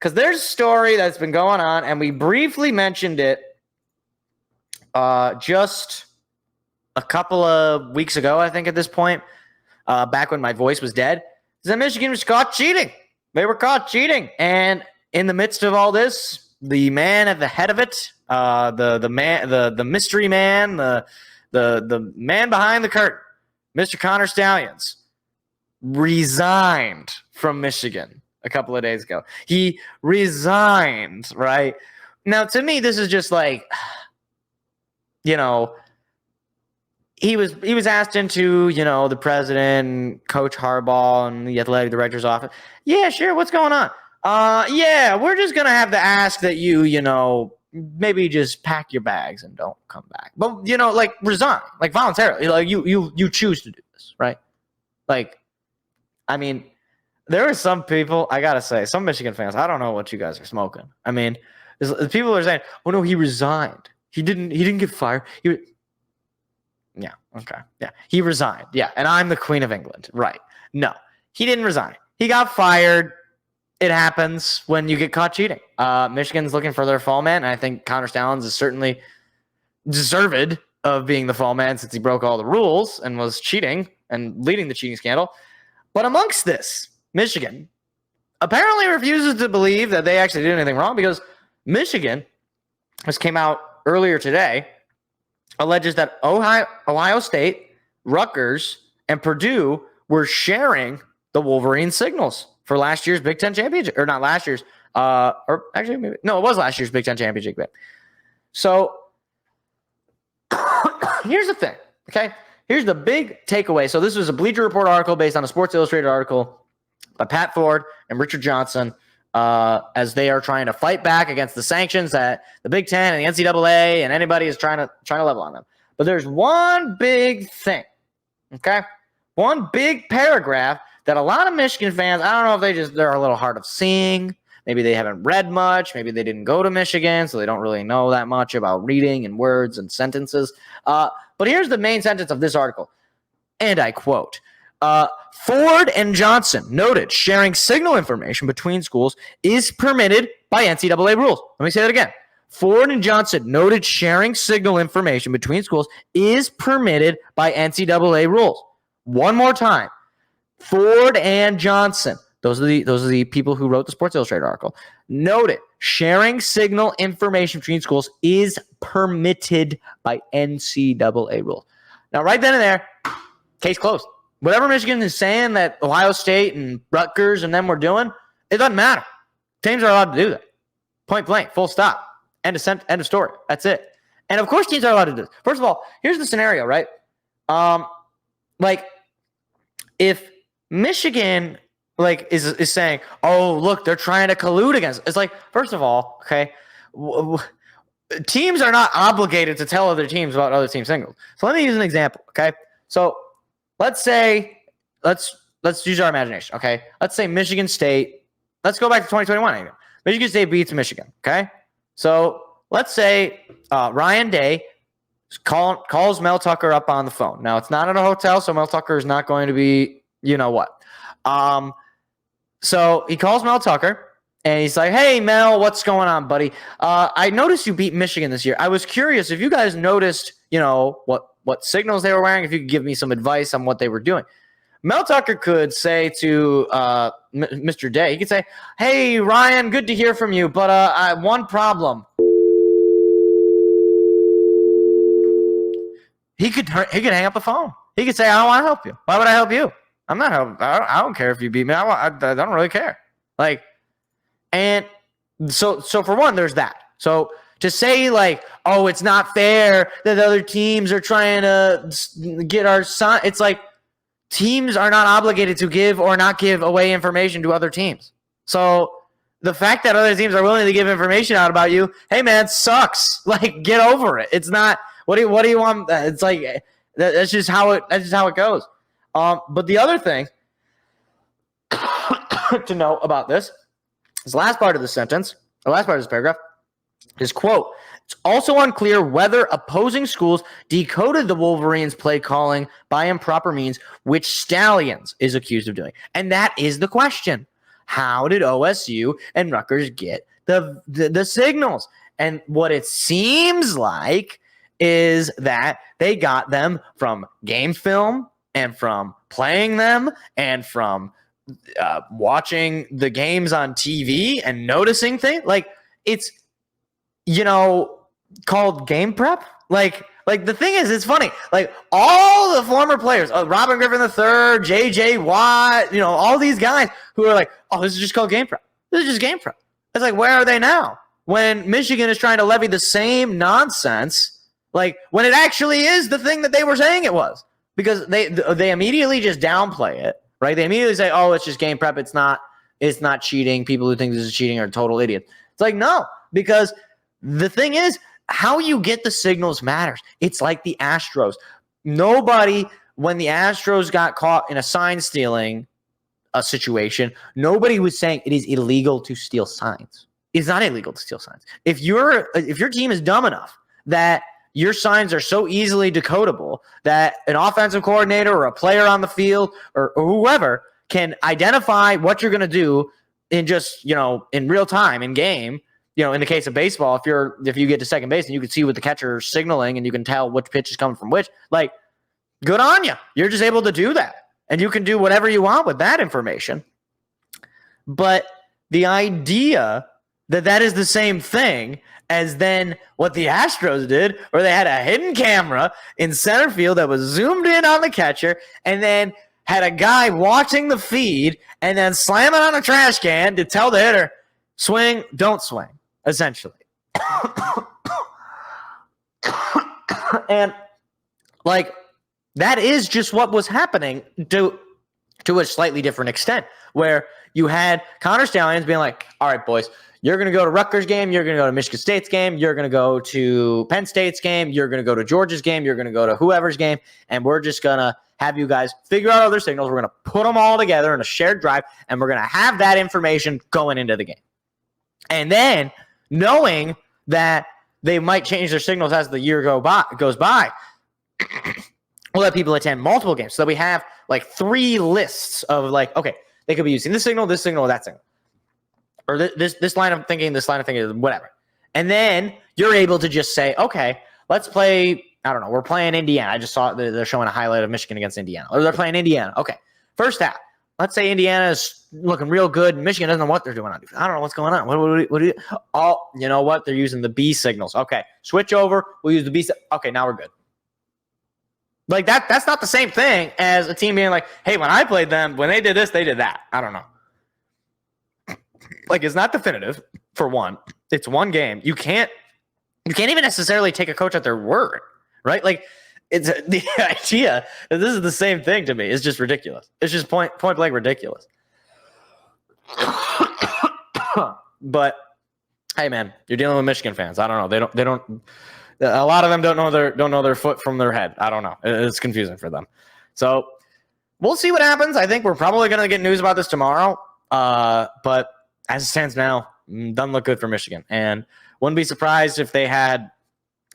because there's a story that's been going on, and we briefly mentioned it just a couple of weeks ago, I think at this point, back when my voice was dead, is that Michigan was caught cheating. They were caught cheating. And in the midst of all this, the man at the head of it, the mystery man, the man behind the curtain, Mr. Connor Stalions, resigned from Michigan a couple of days ago. He resigned, right? Now, to me, this is just like, you know, he was asked into, you know, the president, Coach Harbaugh, and the athletic director's office. Yeah, sure. What's going on? Yeah, we're just gonna have to ask that you know, maybe just pack your bags and don't come back. But you know, like resign, like voluntarily, like you choose to do this, right? Like, I mean, there are some people, I gotta say, some Michigan fans, I don't know what you guys are smoking. I mean, people are saying, "Oh no, he resigned. He didn't get fired." Yeah, okay. Yeah, he resigned. Yeah, and I'm the Queen of England. Right. No, he didn't resign. He got fired. It happens when you get caught cheating. Michigan's looking for their fall man, and I think Connor Stalions is certainly deserved of being the fall man since he broke all the rules and was cheating and leading the cheating scandal. But amongst this, Michigan apparently refuses to believe that they actually did anything wrong, because Michigan, this came out earlier today, alleges that Ohio State, Rutgers, and Purdue were sharing the Wolverine signals for last year's Big Ten championship, or not last year's, or actually, maybe, no, it was last year's Big Ten championship game. So here's the thing, okay? Here's the big takeaway. So this was a Bleacher Report article based on a Sports Illustrated article by Pat Ford and Richard Johnson, as they are trying to fight back against the sanctions that the Big Ten and the NCAA and anybody is trying to level on them. But there's one big thing, okay? One big paragraph that a lot of Michigan fans, I don't know if they're a little hard of seeing. Maybe they haven't read much. Maybe they didn't go to Michigan, so they don't really know that much about reading and words and sentences. But here's the main sentence of this article, and I quote, Ford and Johnson noted sharing signal information between schools is permitted by NCAA rules. Let me say that again. Ford and Johnson noted sharing signal information between schools is permitted by NCAA rules. One more time. Ford and Johnson, those are the people who wrote the Sports Illustrated article, noted sharing signal information between schools is permitted by NCAA rules. Now, right then and there, case closed. Whatever Michigan is saying that Ohio State and Rutgers and them were doing, it doesn't matter. Teams are allowed to do that. Point blank, full stop. End of story. That's it. And of course, teams are allowed to do this. First of all, here's the scenario, right? Like, if Michigan is saying, "Oh, look, they're trying to collude against," it's like, first of all, okay, teams are not obligated to tell other teams about other team signals. So let me use an example, okay? So let's use our imagination, okay? Let's say Michigan State. Let's go back to 2021. Even. Michigan State beats Michigan, okay? So let's say Ryan Day calls Mel Tucker up on the phone. Now, it's not at a hotel, so Mel Tucker is not going to be, you know what. So he calls Mel Tucker, and he's like, "Hey, Mel, what's going on, buddy? I noticed you beat Michigan this year. I was curious if you guys noticed, you know, what signals they were wearing, if you could give me some advice on what they were doing." Mel Tucker could say to Mr. Day, he could say, "Hey, Ryan, good to hear from you, but I have one problem." He could hang up the phone. He could say, "I don't want to help you. Why would I help you? I'm not helping. I don't care if you beat me. I don't really care." Like, and so for one, there's that. So to say like, "Oh, it's not fair that the other teams are trying to get our son," it's like teams are not obligated to give or not give away information to other teams. So the fact that other teams are willing to give information out about you, hey man, sucks. Like, get over it. It's not. What do you want? It's like that's just how it goes. But the other thing to know about this is the last part of the sentence, the last part of this paragraph is, quote, "It's also unclear whether opposing schools decoded the Wolverines' play calling by improper means, which Stalions is accused of doing." And that is the question. how did OSU and Rutgers get the signals? And what it seems like is that they got them from game film and from playing them and from watching the games on TV and noticing things. Like, it's, called game prep. Like the thing is, it's funny. Like, all the former players, Robin Griffin III, J.J. Watt, all these guys who are like, oh, this is just called game prep. This is just game prep. It's like, where are they now? When Michigan is trying to levy the same nonsense, like, when it actually is the thing that they were saying it was. Because they immediately just downplay it, right? They immediately say, oh, it's just game prep. It's not cheating. People who think this is cheating are total idiots. It's like, no, because the thing is, how you get the signals matters. It's like the Astros. When the Astros got caught in a sign stealing situation, nobody was saying it is illegal to steal signs. It's not illegal to steal signs. If your team is dumb enough that your signs are so easily decodable that an offensive coordinator or a player on the field or whoever can identify what you're going to do in just, in real time in game. In the case of baseball, if you get to second base and you can see what the catcher's signaling and you can tell which pitch is coming from which, like, good on you. You're just able to do that. And you can do whatever you want with that information. But the idea that is the same thing as then what the Astros did, where they had a hidden camera in center field that was zoomed in on the catcher and then had a guy watching the feed and then slam it on a trash can to tell the hitter, swing, don't swing, essentially. And, like, that is just what was happening to a slightly different extent, where you had Connor Stallions being like, all right, boys, you're going to go to Rutgers game. You're going to go to Michigan State's game. You're going to go to Penn State's game. You're going to go to Georgia's game. You're going to go to whoever's game. And we're just going to have you guys figure out other signals. We're going to put them all together in a shared drive, and we're going to have that information going into the game. And then, knowing that they might change their signals as the year goes by, we'll let people attend multiple games. So that we have like 3 lists of, like, okay, they could be using this signal, or that signal. Or this line of thinking, whatever. And then you're able to just say, okay, let's play, I don't know, we're playing Indiana. I just saw they're showing a highlight of Michigan against Indiana. Or they're playing Indiana. Okay, first half. Let's say Indiana is looking real good. Michigan doesn't know what they're doing on defense. I don't know what's going on. What do you? Oh, you know what? They're using the B signals. Okay, switch over. We'll use the B. Okay, now we're good. Like, that's not the same thing as a team being like, hey, when I played them, when they did this, they did that. I don't know. Like, it's not definitive, for one. It's one game. You can't even necessarily take a coach at their word, right? Like, it's the idea that this is the same thing to me is just ridiculous. It's just point blank ridiculous. But hey, man, you're dealing with Michigan fans. I don't know. They don't. A lot of them don't know their foot from their head. I don't know. It's confusing for them. So we'll see what happens. I think we're probably going to get news about this tomorrow. But as it stands now, doesn't look good for Michigan. And wouldn't be surprised if they had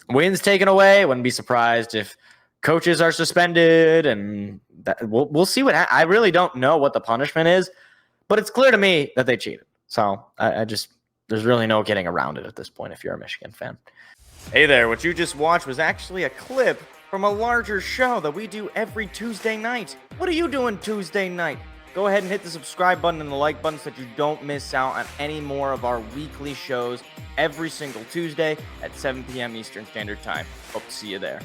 wins taken away. Wouldn't be surprised if coaches are suspended. And we'll see what I really don't know what the punishment is. But it's clear to me that they cheated. So there's really no getting around it at this point if you're a Michigan fan. Hey there, what you just watched was actually a clip from a larger show that we do every Tuesday night. What are you doing Tuesday night? Go ahead and hit the subscribe button and the like button so that you don't miss out on any more of our weekly shows every single Tuesday at 7 p.m. Eastern Standard Time. Hope to see you there.